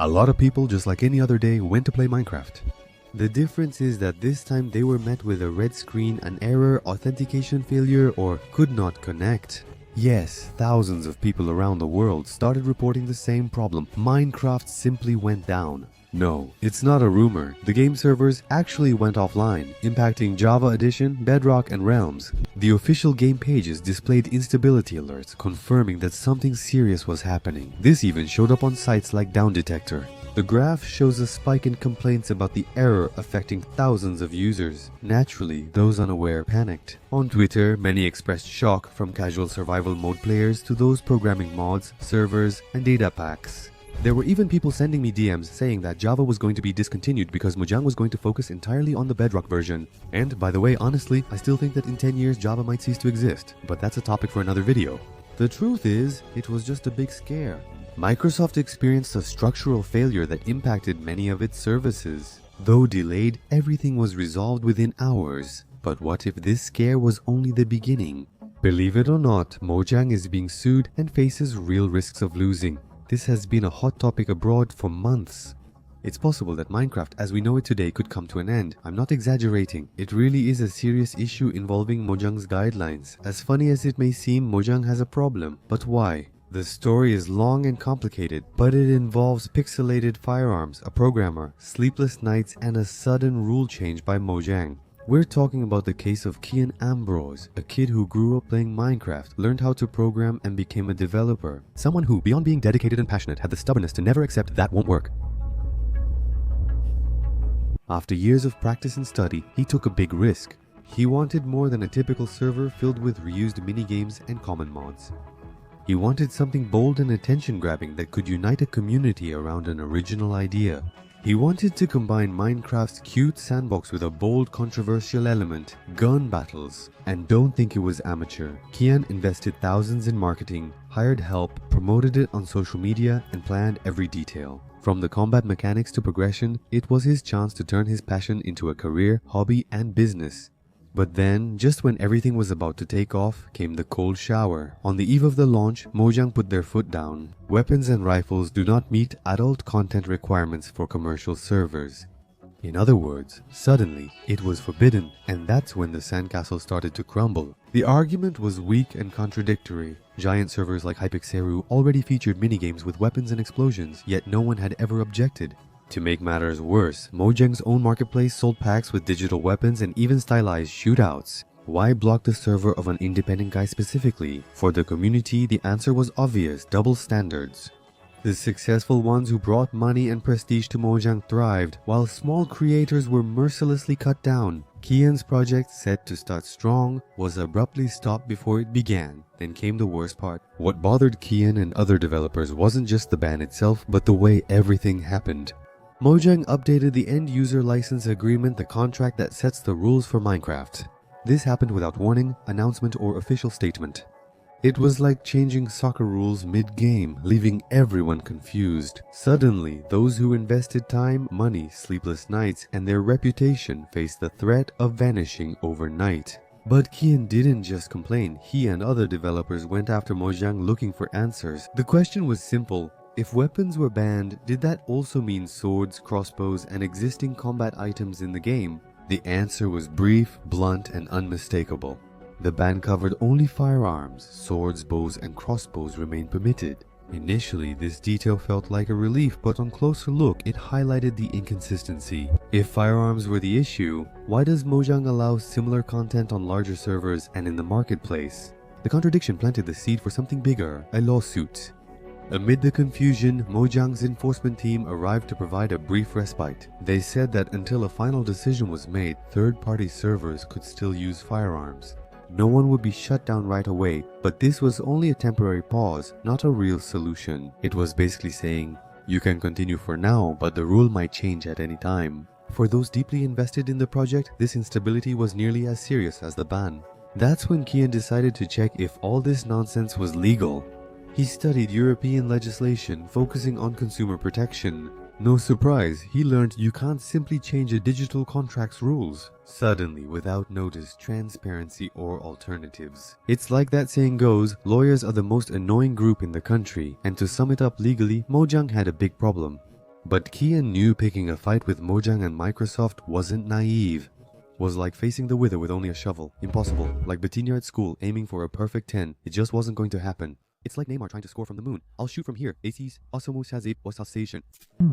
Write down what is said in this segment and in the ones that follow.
A lot of people, just like any other day, went to play Minecraft. The difference is that this time they were met with a red screen, an error, authentication failure, or could not connect. Yes, thousands of people around the world started reporting the same problem. Minecraft simply went down. No, it's not a rumor. The game servers actually went offline, impacting Java Edition, Bedrock, and Realms. The official game pages displayed instability alerts, confirming that something serious was happening. This even showed up on sites like Down Detector. The graph shows a spike in complaints about the error affecting thousands of users. Naturally, those unaware panicked. On Twitter, many expressed shock, from casual survival mode players to those programming mods, servers, and data packs. There were even people sending me DMs saying that Java was going to be discontinued because Mojang was going to focus entirely on the Bedrock version. And by the way, honestly, I still think that in 10 years Java might cease to exist, but that's a topic for another video. The truth is, it was just a big scare. Microsoft experienced a structural failure that impacted many of its services. Though delayed, everything was resolved within hours. But what if this scare was only the beginning? Believe it or not, Mojang is being sued and faces real risks of losing. This has been a hot topic abroad for months. It's possible that Minecraft as we know it today could come to an end. I'm not exaggerating. It really is a serious issue involving Mojang's guidelines. As funny as it may seem, Mojang has a problem. But why? The story is long and complicated, but it involves pixelated firearms, a programmer, sleepless nights, and a sudden rule change by Mojang. We're talking about the case of Kian Ambrose, a kid who grew up playing Minecraft, learned how to program, and became a developer. Someone who, beyond being dedicated and passionate, had the stubbornness to never accept that won't work. After years of practice and study, he took a big risk. He wanted more than a typical server filled with reused minigames and common mods. He wanted something bold and attention-grabbing that could unite a community around an original idea. He wanted to combine Minecraft's cute sandbox with a bold, controversial element, gun battles. And don't think it was amateur. Kian invested thousands in marketing, hired help, promoted it on social media, and planned every detail. From the combat mechanics to progression, it was his chance to turn his passion into a career, hobby, and business. But then, just when everything was about to take off, came the cold shower. On the eve of the launch, Mojang put their foot down. Weapons and rifles do not meet adult content requirements for commercial servers. In other words, suddenly, it was forbidden, and that's when the sandcastle started to crumble. The argument was weak and contradictory. Giant servers like Hypixel already featured minigames with weapons and explosions, yet no one had ever objected. To make matters worse, Mojang's own marketplace sold packs with digital weapons and even stylized shootouts. Why block the server of an independent guy specifically? For the community, the answer was obvious: double standards. The successful ones who brought money and prestige to Mojang thrived, while small creators were mercilessly cut down. Kian's project, set to start strong, was abruptly stopped before it began. Then came the worst part. What bothered Kian and other developers wasn't just the ban itself, but the way everything happened. Mojang updated the end-user license agreement, the contract that sets the rules for Minecraft. This happened without warning, announcement, or official statement. It was like changing soccer rules mid-game, leaving everyone confused. Suddenly, those who invested time, money, sleepless nights, and their reputation faced the threat of vanishing overnight. But Kian didn't just complain. He and other developers went after Mojang looking for answers. The question was simple. If weapons were banned, did that also mean swords, crossbows, and existing combat items in the game? The answer was brief, blunt, and unmistakable. The ban covered only firearms. Swords, bows, and crossbows remained permitted. Initially, this detail felt like a relief, but on closer look, it highlighted the inconsistency. If firearms were the issue, why does Mojang allow similar content on larger servers and in the marketplace? The contradiction planted the seed for something bigger, a lawsuit. Amid the confusion, Mojang's enforcement team arrived to provide a brief respite. They said that until a final decision was made, third-party servers could still use firearms. No one would be shut down right away, but this was only a temporary pause, not a real solution. It was basically saying, you can continue for now, but the rule might change at any time. For those deeply invested in the project, this instability was nearly as serious as the ban. That's when Kian decided to check if all this nonsense was legal. He studied European legislation, focusing on consumer protection. No surprise, he learned you can't simply change a digital contract's rules suddenly without notice, transparency, or alternatives. It's like that saying goes, lawyers are the most annoying group in the country, and to sum it up legally, Mojang had a big problem. But Kian knew picking a fight with Mojang and Microsoft wasn't naive. Was like facing the Wither with only a shovel. Impossible. Like Bettina at school aiming for a perfect 10. It just wasn't going to happen. It's like Neymar trying to score from the moon. I'll shoot from here. AC's Asamus has it was sensation.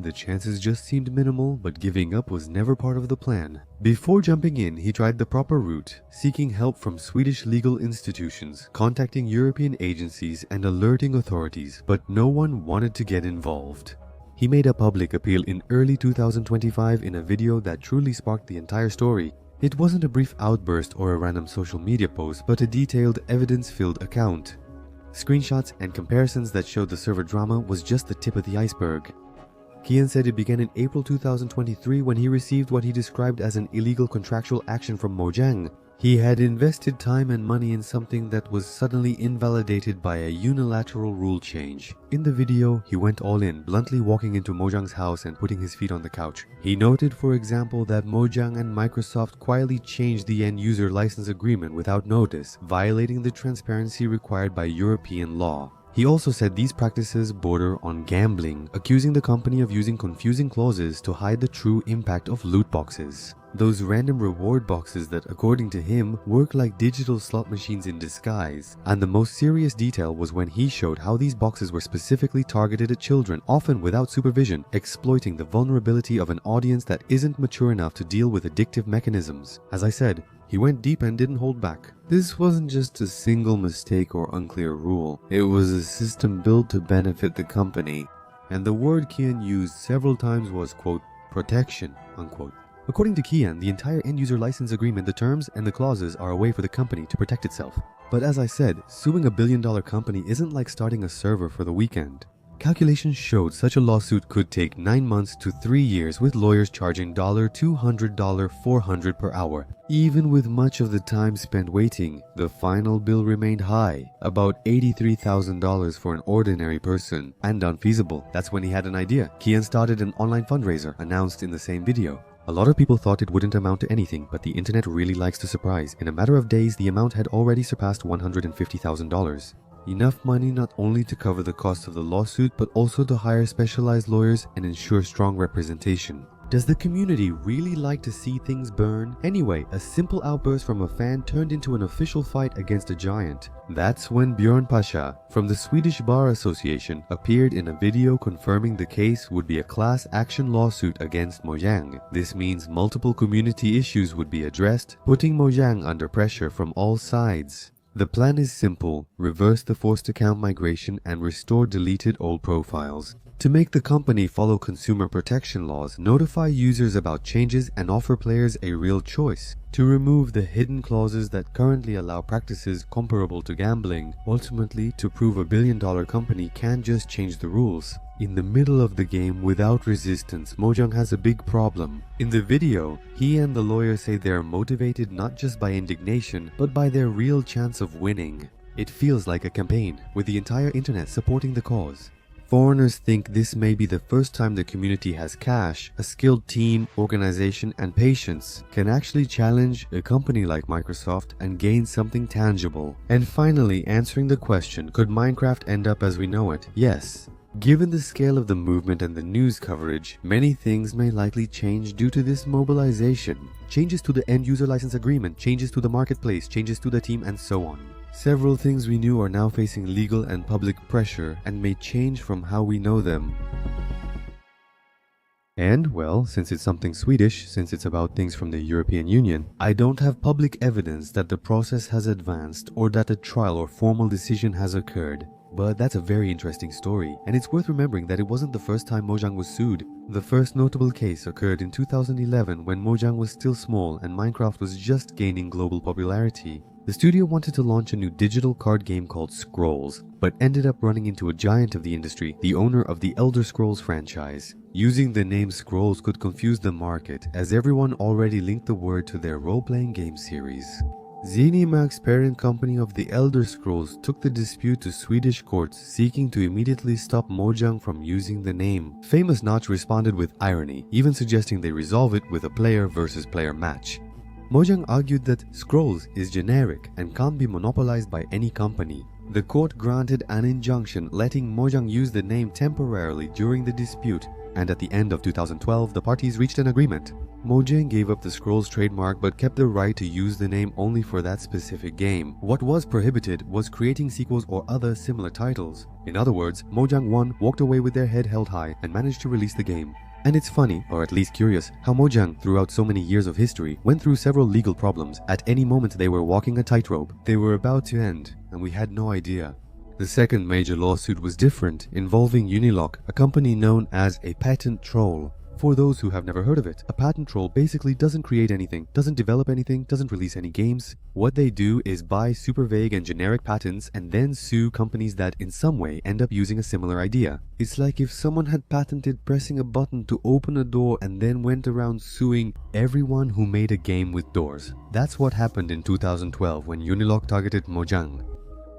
The chances just seemed minimal, but giving up was never part of the plan. Before jumping in, he tried the proper route, seeking help from Swedish legal institutions, contacting European agencies and alerting authorities, but no one wanted to get involved. He made a public appeal in early 2025 in a video that truly sparked the entire story. It wasn't a brief outburst or a random social media post, but a detailed, evidence-filled account. Screenshots and comparisons that showed the server drama was just the tip of the iceberg. Kian said it began in April 2023 when he received what he described as an illegal contractual action from Mojang. He had invested time and money in something that was suddenly invalidated by a unilateral rule change. In the video, he went all in, bluntly walking into Mojang's house and putting his feet on the couch. He noted, for example, that Mojang and Microsoft quietly changed the end-user license agreement without notice, violating the transparency required by European law. He also said these practices border on gambling, accusing the company of using confusing clauses to hide the true impact of loot boxes. Those random reward boxes that, according to him, work like digital slot machines in disguise. And the most serious detail was when he showed how these boxes were specifically targeted at children, often without supervision, exploiting the vulnerability of an audience that isn't mature enough to deal with addictive mechanisms. As I said, he went deep and didn't hold back. This wasn't just a single mistake or unclear rule. It was a system built to benefit the company. And the word Kian used several times was, quote, protection, unquote. According to Kian, the entire end-user license agreement, the terms and the clauses are a way for the company to protect itself. But as I said, suing a billion-dollar company isn't like starting a server for the weekend. Calculations showed such a lawsuit could take 9 months to 3 years, with lawyers charging $200, $400 per hour. Even with much of the time spent waiting, the final bill remained high, about $83,000 for an ordinary person, and unfeasible. That's when he had an idea. Kian started an online fundraiser, announced in the same video. A lot of people thought it wouldn't amount to anything, but the internet really likes to surprise. In a matter of days, the amount had already surpassed $150,000. Enough money not only to cover the cost of the lawsuit, but also to hire specialized lawyers and ensure strong representation. Does the community really like to see things burn? Anyway, a simple outburst from a fan turned into an official fight against a giant. That's when Björn Pasha, from the Swedish Bar Association, appeared in a video confirming the case would be a class action lawsuit against Mojang. This means multiple community issues would be addressed, putting Mojang under pressure from all sides. The plan is simple: reverse the forced account migration and restore deleted old profiles. To make the company follow consumer protection laws, notify users about changes and offer players a real choice. To remove the hidden clauses that currently allow practices comparable to gambling. Ultimately, to prove a billion-dollar company can't just change the rules. In the middle of the game, without resistance, Mojang has a big problem. In the video, he and the lawyer say they are motivated not just by indignation, but by their real chance of winning. It feels like a campaign, with the entire internet supporting the cause. Foreigners think this may be the first time the community has cash, a skilled team, organization, and patience can actually challenge a company like Microsoft and gain something tangible. And finally, answering the question, could Minecraft end up as we know it? Yes. Given the scale of the movement and the news coverage, many things may likely change due to this mobilization. Changes to the end-user license agreement, changes to the marketplace, changes to the team, and so on. Several things we knew are now facing legal and public pressure and may change from how we know them. And, well, since it's something Swedish, since it's about things from the European Union, I don't have public evidence that the process has advanced or that a trial or formal decision has occurred. But that's a very interesting story, and it's worth remembering that it wasn't the first time Mojang was sued. The first notable case occurred in 2011 when Mojang was still small and Minecraft was just gaining global popularity. The studio wanted to launch a new digital card game called Scrolls, but ended up running into a giant of the industry, the owner of the Elder Scrolls franchise. Using the name Scrolls could confuse the market, as everyone already linked the word to their role-playing game series. ZeniMax, parent company of the Elder Scrolls, took the dispute to Swedish courts, seeking to immediately stop Mojang from using the name. Famous Notch responded with irony, even suggesting they resolve it with a player versus player match. Mojang argued that Scrolls is generic and can't be monopolized by any company. The court granted an injunction letting Mojang use the name temporarily during the dispute. and at the end of 2012, the parties reached an agreement. Mojang gave up the Scrolls trademark but kept the right to use the name only for that specific game. What was prohibited was creating sequels or other similar titles. In other words, Mojang 1 walked away with their head held high and managed to release the game. And it's funny, or at least curious, how Mojang, throughout so many years of history, went through several legal problems. At any moment they were walking a tightrope. They were about to end, and we had no idea. The second major lawsuit was different, involving Unilock, a company known as a patent troll. For those who have never heard of it, a patent troll basically doesn't create anything, doesn't develop anything, doesn't release any games. What they do is buy super vague and generic patents and then sue companies that in some way end up using a similar idea. It's like if someone had patented pressing a button to open a door and then went around suing everyone who made a game with doors. That's what happened in 2012 when Unilock targeted Mojang.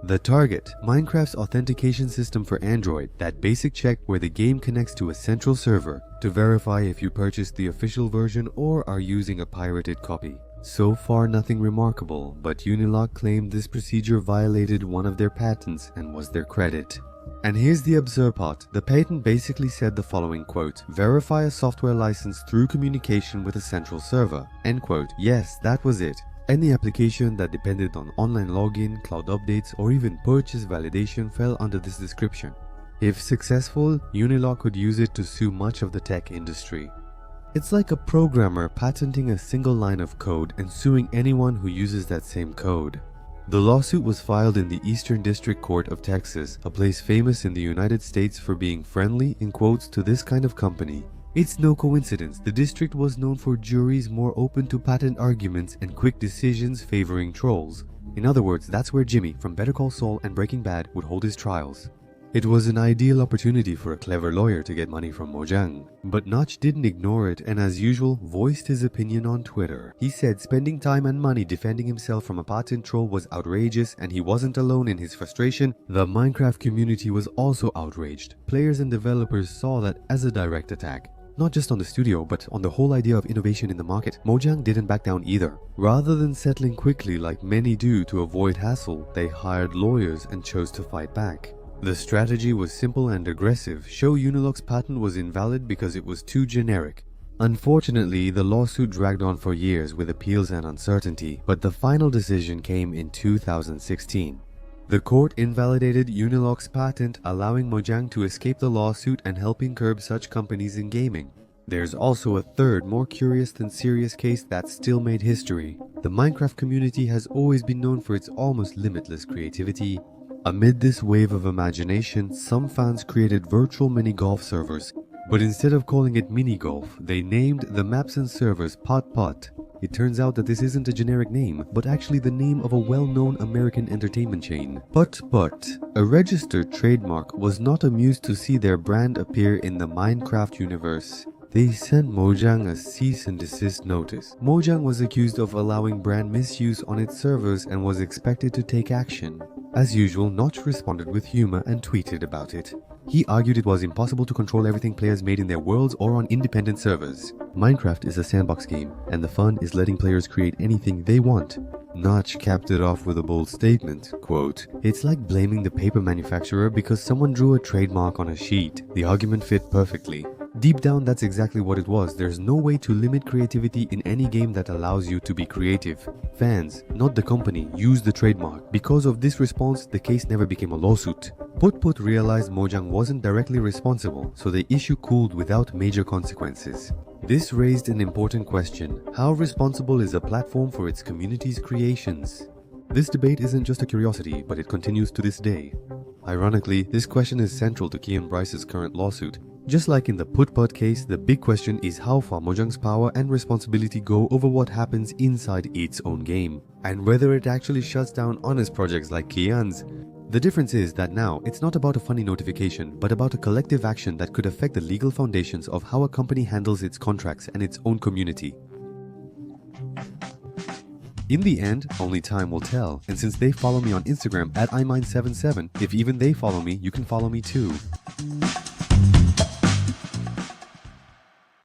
The target, Minecraft's authentication system for Android, that basic check where the game connects to a central server to verify if you purchased the official version or are using a pirated copy. So far nothing remarkable, but Unilock claimed this procedure violated one of their patents and was their credit. And here's the absurd part. The patent basically said the following quote, verify a software license through communication with a central server, end quote. Yes, that was it. Any application that depended on online login, cloud updates, or even purchase validation fell under this description. If successful, Unilock could use it to sue much of the tech industry. It's like a programmer patenting a single line of code and suing anyone who uses that same code. The lawsuit was filed in the Eastern District Court of Texas, a place famous in the United States for being friendly, in quotes, to this kind of company. It's no coincidence the district was known for juries more open to patent arguments and quick decisions favoring trolls. In other words, that's where Jimmy from Better Call Saul and Breaking Bad would hold his trials. It was an ideal opportunity for a clever lawyer to get money from Mojang. But Notch didn't ignore it and, as usual, voiced his opinion on Twitter. He said spending time and money defending himself from a patent troll was outrageous, and he wasn't alone in his frustration. The Minecraft community was also outraged. Players and developers saw that as a direct attack. Not just on the studio, but on the whole idea of innovation in the market. Mojang didn't back down either. Rather than settling quickly like many do to avoid hassle, they hired lawyers and chose to fight back. The strategy was simple and aggressive. Show Unilock's patent was invalid because it was too generic. Unfortunately, the lawsuit dragged on for years with appeals and uncertainty, but the final decision came in 2016. The court invalidated Unilock's patent, allowing Mojang to escape the lawsuit and helping curb such companies in gaming. There's also a third, more curious than serious case that still made history. The Minecraft community has always been known for its almost limitless creativity. Amid this wave of imagination, some fans created virtual mini-golf servers. But instead of calling it mini-golf, they named the maps and servers Pot Pot. It turns out that this isn't a generic name, but actually the name of a well-known American entertainment chain. Putt Putt, a registered trademark, was not amused to see their brand appear in the Minecraft universe. They sent Mojang a cease and desist notice. Mojang was accused of allowing brand misuse on its servers and was expected to take action. As usual, Notch responded with humor and tweeted about it. He argued it was impossible to control everything players made in their worlds or on independent servers. Minecraft is a sandbox game, and the fun is letting players create anything they want. Notch capped it off with a bold statement, quote, "It's like blaming the paper manufacturer because someone drew a trademark on a sheet. The argument fit perfectly." Deep down, that's exactly what it was. There's no way to limit creativity in any game that allows you to be creative. Fans, not the company, used the trademark. Because of this response, the case never became a lawsuit. Putt Putt realized Mojang wasn't directly responsible, so the issue cooled without major consequences. This raised an important question. How responsible is a platform for its community's creations? This debate isn't just a curiosity, but it continues to this day. Ironically, this question is central to Key & Bryce's current lawsuit. Just like in the Putt Putt case, the big question is how far Mojang's power and responsibility go over what happens inside its own game, and whether it actually shuts down honest projects like Kian's. The difference is that now, it's not about a funny notification, but about a collective action that could affect the legal foundations of how a company handles its contracts and its own community. In the end, only time will tell, and since they follow me on Instagram at iMind77, if even they follow me, you can follow me too.